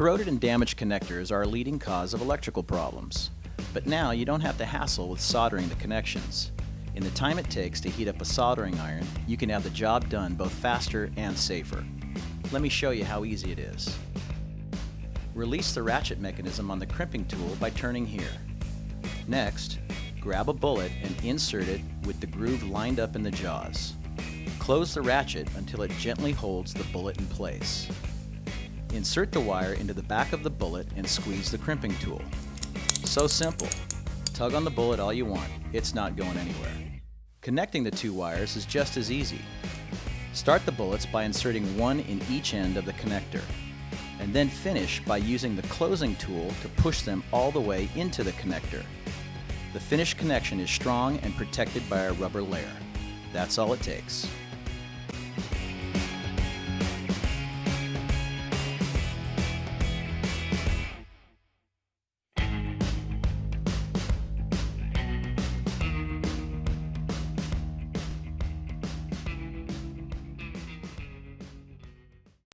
Corroded and damaged connectors are a leading cause of electrical problems. But now you don't have to hassle with soldering the connections. In the time it takes to heat up a soldering iron, you can have the job done both faster and safer. Let me show you how easy it is. Release the ratchet mechanism on the crimping tool by turning here. Next, grab a bullet and insert it with the groove lined up in the jaws. Close the ratchet until it gently holds the bullet in place. Insert the wire into the back of the bullet and squeeze the crimping tool. So simple. Tug on the bullet all you want, it's not going anywhere. Connecting the two wires is just as easy. Start the bullets by inserting one in each end of the connector, and then finish by using the closing tool to push them all the way into the connector. The finished connection is strong and protected by a rubber layer. That's all it takes.